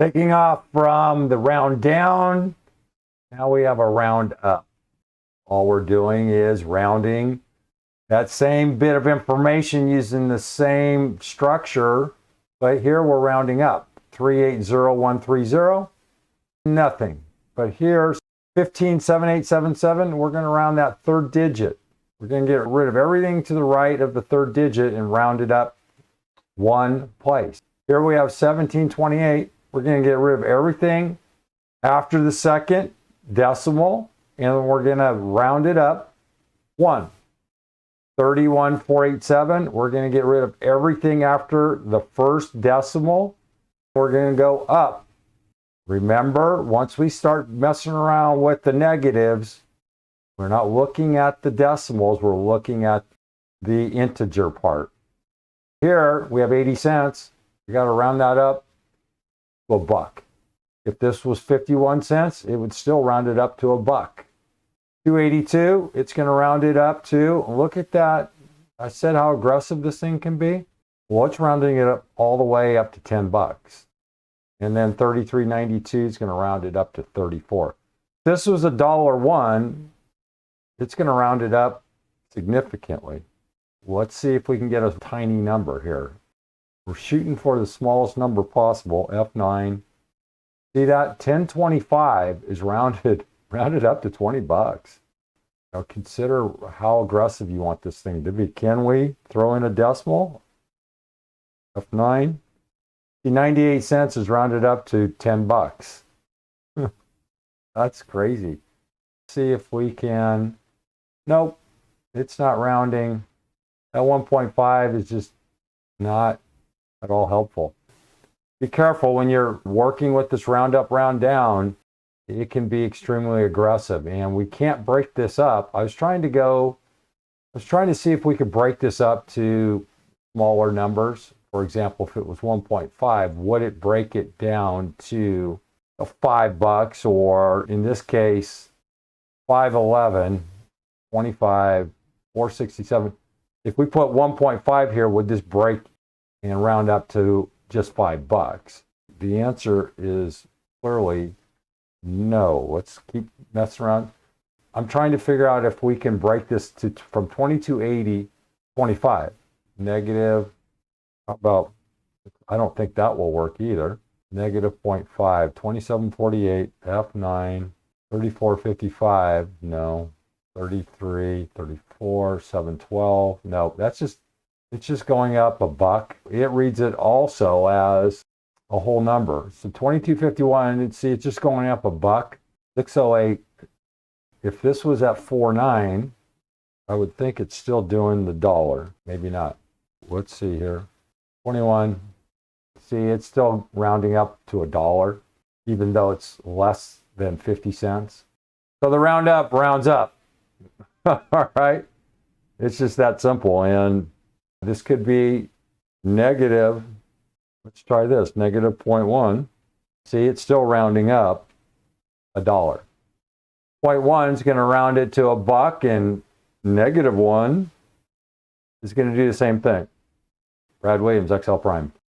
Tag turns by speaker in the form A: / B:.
A: Taking off from the round down, now we have a round up. All we're doing is rounding that same bit of information using the same structure, but here we're rounding up. 380130, nothing. But here, 157877, we're going to round that third digit. We're going to get rid of everything to the right of the third digit and round it up one place. Here we have 1728. We're going to get rid of everything after the second decimal, and we're going to round it up one. 31487, we're going to get rid of everything after the first decimal. We're going to go up. Remember, once we start messing around with the negatives, we're not looking at the decimals, we're looking at the integer part. Here, we have 80 cents. We got to round that up to $1. If this was 51 cents, it would still round it up to $1. 282, it's going to round it up to, look at that. I said how aggressive this thing can be. Well, it's rounding it up all the way up to $10. And then 33.92 is going to round it up to 34. If this was $1.01, it's going to round it up significantly. Let's see if we can get a tiny number here. We're shooting for the smallest number possible, F9. See that? 1025 is rounded up to $20. Now consider how aggressive you want this thing to be. Can we throw in a decimal? F9. See, 98 cents is rounded up to $10. That's crazy. See if we can. Nope, it's not rounding. That 1.5 is just not at all helpful. Be careful when you're working with this round up, round down. It can be extremely aggressive, and we can't break this up. I was trying to see if we could break this up to smaller numbers. For example, if it was 1.5, would it break it down to $5, or in this case, 511, 25, 467. If we put 1.5 here, would this break and round up to just $5? The answer is clearly no. Let's keep messing around. I'm trying to figure out if we can break this to from 2280, 25. Negative, how about, I don't think that will work either. Negative 0.5, 2748, F9, 3455, no. 33, 34, 712, no. It's just going up $1. It reads it also as a whole number. So 2251, see, it's just going up $1. 608, if this was at 49, I would think it's still doing the dollar. Maybe not. Let's see here. 21, see, it's still rounding up to $1, even though it's less than 50 cents. So the round up rounds up. All right. It's just that simple. And this could be negative. Let's try this. Negative 0.1. See, it's still rounding up $1. 0.1 is going to round it to $1, and negative 1 is going to do the same thing. Brad Williams, XL Prime.